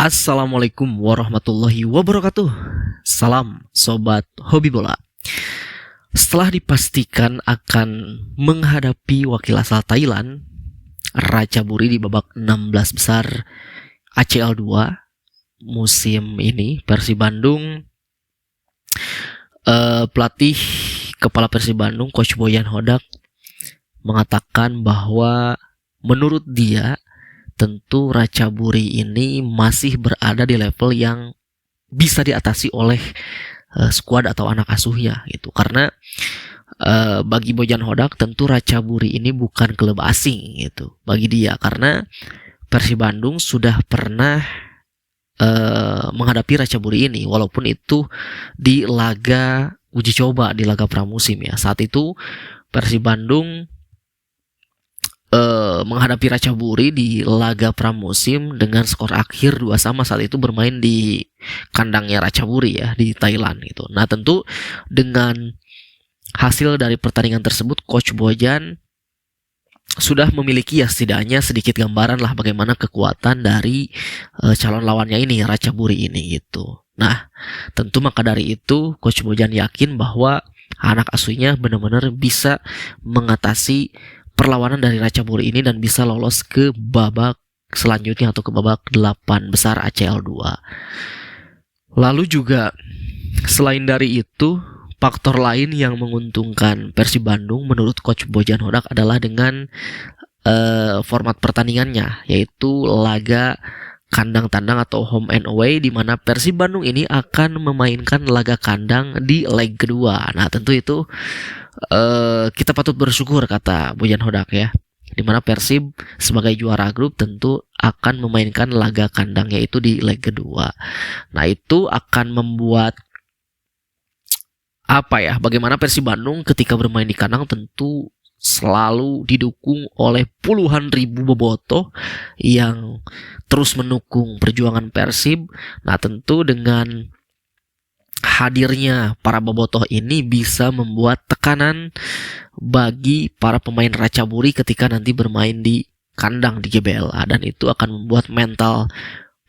Assalamualaikum warahmatullahi wabarakatuh. Salam sobat hobi bola. Setelah dipastikan akan menghadapi wakil asal Thailand, Ratchaburi di babak 16 besar ACL 2 musim ini, Persib Bandung, pelatih kepala Persib Bandung Coach Boyan Hodak mengatakan bahwa menurut dia tentu Ratchaburi ini masih berada di level yang bisa diatasi oleh skuad atau anak asuhnya gitu. Karena bagi Boyan Hodak tentu Ratchaburi ini bukan klub asing gitu bagi dia, karena Persib Bandung sudah pernah menghadapi Ratchaburi ini, walaupun itu di laga uji coba, di laga pramusim ya. Saat itu Persib Bandung menghadapi Ratchaburi di laga pramusim dengan skor akhir 2-2. Saat itu bermain di kandangnya Ratchaburi ya, di Thailand gitu. Nah, tentu dengan hasil dari pertandingan tersebut, Coach Boyan sudah memiliki ya setidaknya sedikit gambaran lah bagaimana kekuatan dari calon lawannya ini, Ratchaburi ini gitu. Nah, tentu maka dari itu Coach Boyan yakin bahwa anak asuhnya benar-benar bisa mengatasi perlawanan dari Ratchaburi ini dan bisa lolos ke babak selanjutnya atau ke babak 8 besar ACL 2. Lalu juga selain dari itu, faktor lain yang menguntungkan Persib Bandung menurut Coach Boyan Hodak adalah dengan format pertandingannya, yaitu laga kandang tandang atau home and away, di mana Persib Bandung ini akan memainkan laga kandang di leg kedua. Nah, tentu itu kita patut bersyukur, kata Boyan Hodak ya, di mana Persib sebagai juara grup tentu akan memainkan laga kandang yaitu di leg kedua. Nah, itu akan membuat bagaimana Persib Bandung ketika bermain di kandang tentu selalu didukung oleh puluhan ribu bobotoh yang terus mendukung perjuangan Persib. Nah, tentu dengan hadirnya para bobotoh ini bisa membuat tekanan bagi para pemain Ratchaburi ketika nanti bermain di kandang di GBLA, dan itu akan membuat mental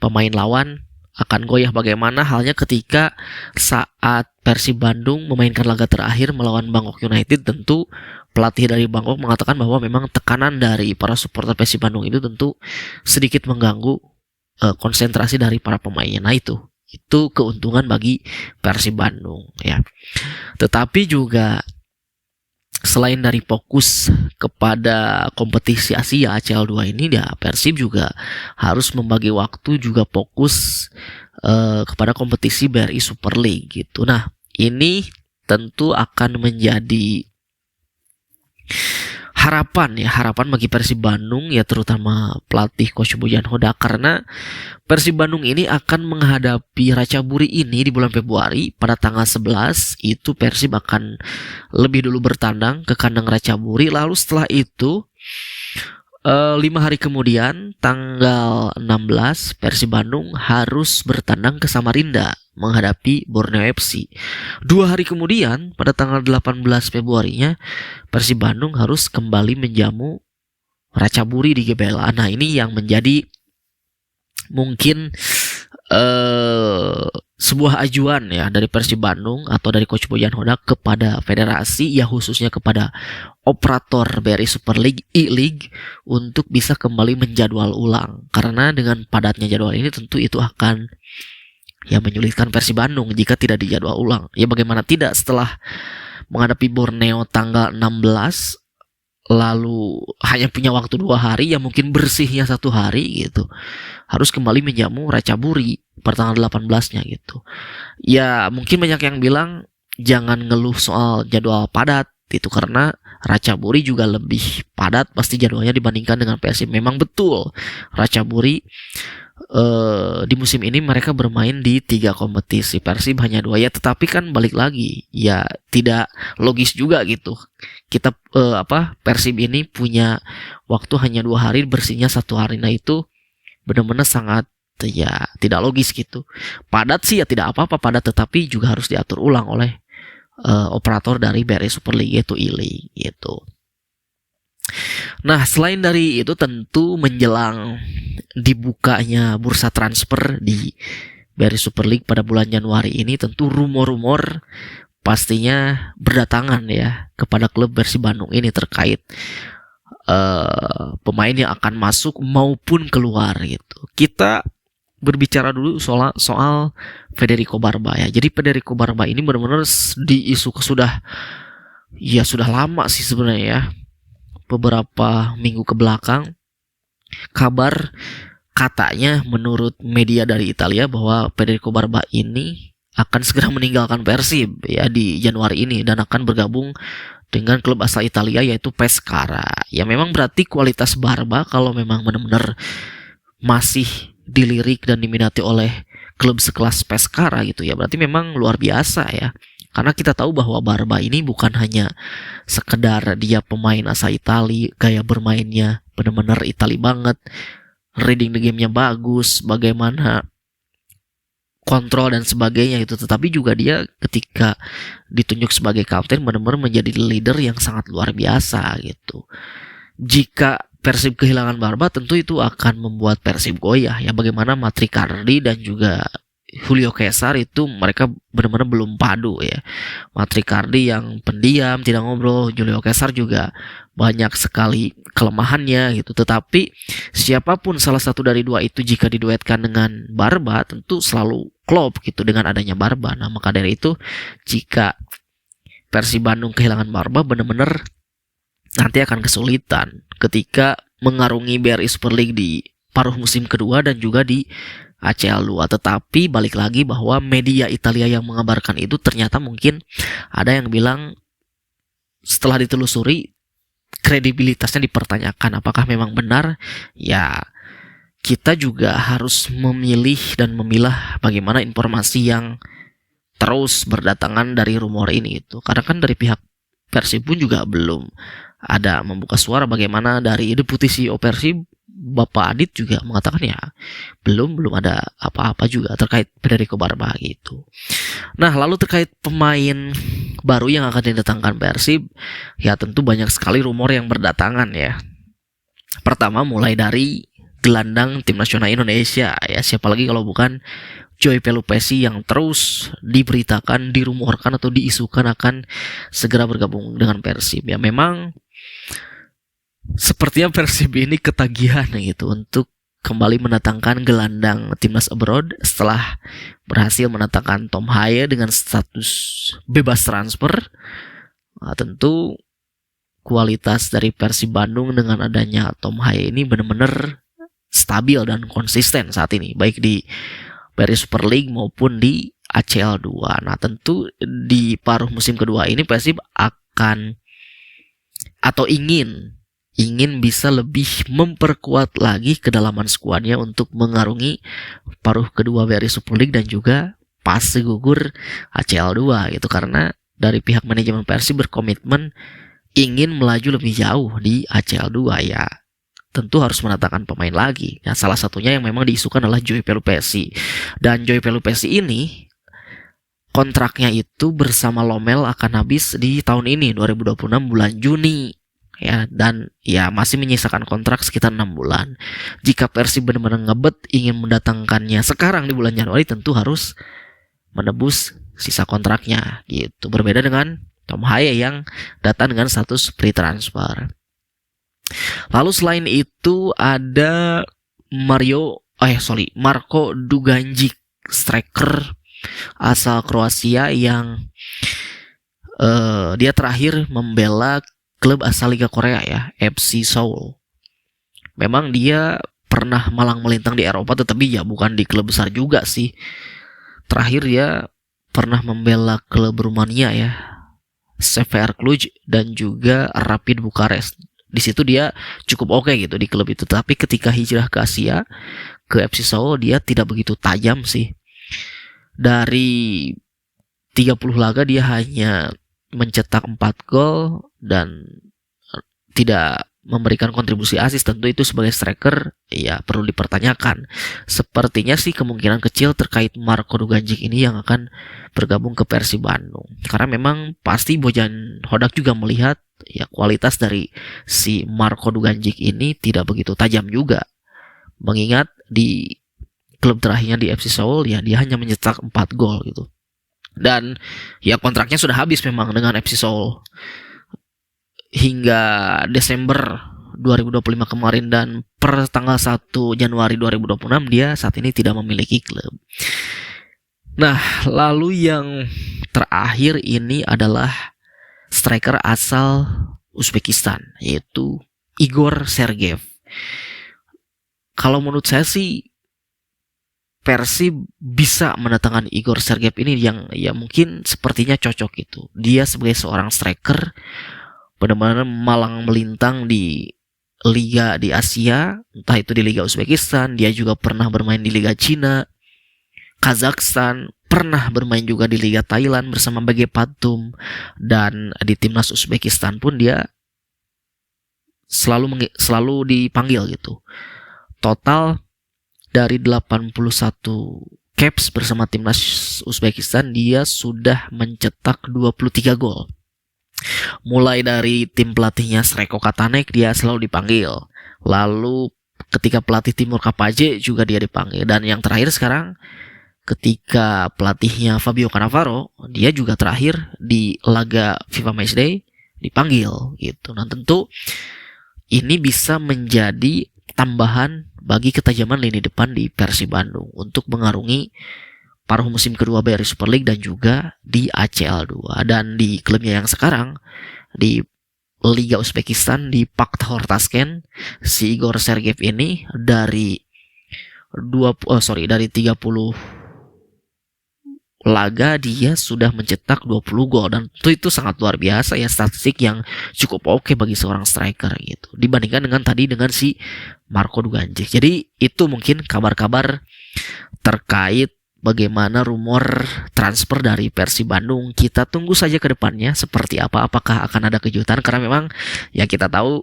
pemain lawan akan goyah. Bagaimana halnya ketika saat Persib Bandung memainkan laga terakhir melawan Bangkok United, tentu pelatih dari Bangkok mengatakan bahwa memang tekanan dari para supporter Persib Bandung itu tentu sedikit mengganggu konsentrasi dari para pemainnya. Nah, itu keuntungan bagi Persib Bandung ya. Tetapi juga selain dari fokus kepada kompetisi Asia ACL 2 ini ya, Persib juga harus membagi waktu juga fokus kepada kompetisi BRI Super League gitu. Nah, ini tentu akan menjadi harapan bagi Persib Bandung ya, terutama pelatih Coach Boyan Hodak, karena Persib Bandung ini akan menghadapi Ratchaburi ini di bulan Februari pada tanggal 11. Itu Persib akan lebih dulu bertandang ke kandang Ratchaburi, lalu setelah itu 5 hari kemudian tanggal 16 Persib Bandung harus bertandang ke Samarinda menghadapi Borneo FC. 2 hari kemudian pada tanggal 18 Februarinya Persib Bandung harus kembali menjamu Ratchaburi di GBLA. Nah, ini yang menjadi mungkin sebuah ajuan ya dari Persib Bandung atau dari Coach Boyan Hodak kepada federasi ya, khususnya kepada operator BRI Super League E-League untuk bisa kembali menjadwal ulang, karena dengan padatnya jadwal ini tentu itu akan ya menyulitkan Persib Bandung jika tidak dijadwal ulang. Ya, bagaimana tidak setelah menghadapi Borneo tanggal 16 lalu hanya punya waktu 2 hari, ya mungkin bersihnya 1 hari gitu, harus kembali menjamu Ratchaburi pada tanggal 18-nya gitu. Ya, mungkin banyak yang bilang jangan ngeluh soal jadwal padat itu, karena Ratchaburi juga lebih padat pasti jadwalnya dibandingkan dengan Persib. Memang betul Ratchaburi di musim ini mereka bermain di 3 kompetisi, Persib hanya 2 ya, tetapi kan balik lagi ya, tidak logis juga gitu. Kita Persib ini punya waktu hanya 2 hari, bersihnya 1 hari. Nah, itu benar-benar sangat ya tidak logis gitu. Padat sih ya tidak apa-apa padat, tetapi juga harus diatur ulang oleh operator dari BRI Super League yaitu E-League gitu. Nah, selain dari itu tentu menjelang dibukanya bursa transfer di BRI Super League pada bulan Januari ini, tentu rumor-rumor pastinya berdatangan ya kepada klub Persib Bandung ini terkait pemain yang akan masuk maupun keluar gitu. Kita berbicara dulu soal Federico Barba ya. Jadi Federico Barba ini benar-benar diisu sudah lama sih sebenarnya ya. Beberapa minggu ke belakang kabar katanya menurut media dari Italia bahwa Federico Barba ini akan segera meninggalkan Persib ya di Januari ini dan akan bergabung dengan klub asal Italia yaitu Pescara. Ya memang berarti kualitas Barba kalau memang benar-benar masih dilirik dan diminati oleh klub sekelas Pescara gitu ya, berarti memang luar biasa ya. Karena kita tahu bahwa Barba ini bukan hanya sekedar dia pemain asal Itali, gaya bermainnya benar-benar Itali banget, reading the game-nya bagus, bagaimana kontrol dan sebagainya itu, tetapi juga dia ketika ditunjuk sebagai kapten benar-benar menjadi leader yang sangat luar biasa gitu. Jika Persib kehilangan Barba tentu itu akan membuat Persib goyah ya, bagaimana Matricardi dan juga Julio Cesar itu mereka benar-benar belum padu ya. Matricardi yang pendiam, tidak ngobrol, Julio Cesar juga banyak sekali kelemahannya gitu. Tetapi siapapun salah satu dari dua itu jika diduetkan dengan Barba tentu selalu klop gitu dengan adanya Barba. Nah, maka dari itu jika Persib Bandung kehilangan Barba benar-benar nanti akan kesulitan ketika mengarungi BRI Super League di paruh musim kedua dan juga di ACL 2. Tetapi balik lagi bahwa media Italia yang mengabarkan itu ternyata mungkin ada yang bilang setelah ditelusuri kredibilitasnya dipertanyakan apakah memang benar. Ya kita juga harus memilih dan memilah bagaimana informasi yang terus berdatangan dari rumor ini itu. Karena kan dari pihak Persib pun juga belum ada membuka suara, bagaimana dari Deputi CEO Persib Bapak Adit juga mengatakan ya belum ada apa-apa juga terkait Federico Barba gitu. Nah, lalu terkait pemain baru yang akan didatangkan Persib, ya tentu banyak sekali rumor yang berdatangan ya. Pertama mulai dari gelandang tim nasional Indonesia ya, siapa lagi kalau bukan Joy Pelupesi yang terus diberitakan, dirumorkan atau diisukan akan segera bergabung dengan Persib. Ya memang sepertinya Persib ini ketagihan gitu untuk kembali mendatangkan gelandang timnas abroad setelah berhasil mendatangkan Tom Haye dengan status bebas transfer. Nah, tentu kualitas dari Persib Bandung dengan adanya Tom Haye ini benar-benar stabil dan konsisten saat ini, baik di BRI Super League maupun di ACL 2. Nah, tentu di paruh musim kedua ini Persib akan atau ingin bisa lebih memperkuat lagi kedalaman skuadnya untuk mengarungi paruh kedua BRI Super League dan juga fase gugur ACL 2 gitu, karena dari pihak manajemen Persib berkomitmen ingin melaju lebih jauh di ACL 2 ya. Tentu harus mendatangkan pemain lagi. Nah, salah satunya yang memang diisukan adalah Joy Pelupesi. Dan Joy Pelupesi ini kontraknya itu bersama Lommel akan habis di tahun ini 2026 bulan Juni ya, dan ya masih menyisakan kontrak sekitar 6 bulan. Jika Persib benar-benar ngebet ingin mendatangkannya sekarang di bulan Januari, tentu harus menebus sisa kontraknya gitu. Berbeda dengan Tom Haye yang datang dengan status free transfer. Lalu selain itu ada Marko Duganjic, striker asal Kroasia yang dia terakhir membela klub asal Liga Korea ya, FC Seoul. Memang dia pernah malang melintang di Eropa, tetapi ya bukan di klub besar juga sih. Terakhir dia pernah membela klub Rumania ya, CVR Cluj dan juga Rapid Bukarest. Di situ dia cukup oke gitu di klub itu. Tapi ketika hijrah ke Asia, ke FC Seoul, dia tidak begitu tajam sih. Dari 30 laga dia hanya mencetak 4 gol dan tidak memberikan kontribusi assist. Tentu itu sebagai striker ya perlu dipertanyakan. Sepertinya sih kemungkinan kecil terkait Marko Duganjic ini yang akan bergabung ke Persib Bandung. Karena memang pasti Bojan Hodak juga melihat ya kualitas dari si Marko Duganjic ini tidak begitu tajam juga. Mengingat di klub terakhirnya di FC Seoul ya dia hanya mencetak 4 gol gitu. Dan ya kontraknya sudah habis memang dengan FC Seoul hingga Desember 2025 kemarin, dan per tanggal 1 Januari 2026 dia saat ini tidak memiliki klub. Nah, lalu yang terakhir ini adalah striker asal Uzbekistan, yaitu Igor Sergeyev. Kalau menurut saya sih Persib bisa mendatangkan Igor Sergeyev ini yang ya mungkin sepertinya cocok gitu. Dia sebagai seorang striker benar-benar malang melintang di liga di Asia, entah itu di Liga Uzbekistan, dia juga pernah bermain di Liga Cina, Kazakhstan, pernah bermain juga di Liga Thailand bersama BG Pathum, dan di timnas Uzbekistan pun dia selalu dipanggil gitu. Total dari 81 caps bersama timnas Uzbekistan, dia sudah mencetak 23 gol. Mulai dari tim pelatihnya Sreko Katanek dia selalu dipanggil. Lalu ketika pelatih Timur Kapaje juga dia dipanggil. Dan yang terakhir sekarang ketika pelatihnya Fabio Cannavaro, dia juga terakhir di laga FIFA Matchday dipanggil gitu. Nah, tentu ini bisa menjadi tambahan bagi ketajaman lini depan di Persib Bandung untuk mengarungi paruh musim kedua BRI Super League dan juga di ACL 2. Dan di klubnya yang sekarang di Liga Uzbekistan di Pakhtar Tashkent, si Igor Sergeyev ini dari 30 laga dia sudah mencetak 20 gol, dan itu sangat luar biasa ya, statistik yang cukup oke bagi seorang striker gitu dibandingkan dengan si Marko Duganjic. Jadi itu mungkin kabar-kabar terkait bagaimana rumor transfer dari Persib Bandung. Kita tunggu saja ke depannya seperti apa, apakah akan ada kejutan, karena memang ya kita tahu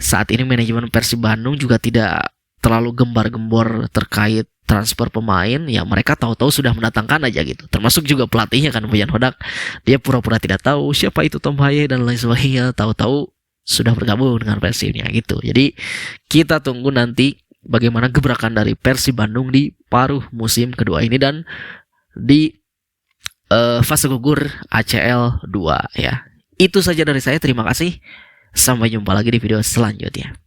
saat ini manajemen Persib Bandung juga tidak terlalu gembar-gembor terkait transfer pemain. Ya mereka tahu-tahu sudah mendatangkan aja gitu, termasuk juga pelatihnya kan Bojan Hodak, dia pura-pura tidak tahu siapa itu Tom Haye dan lain sebagainya, tahu-tahu sudah bergabung dengan Persibnya gitu. Jadi kita tunggu nanti bagaimana gebrakan dari Persib Bandung di paruh musim kedua ini dan di fase gugur ACL 2 ya. Itu saja dari saya, terima kasih. Sampai jumpa lagi di video selanjutnya.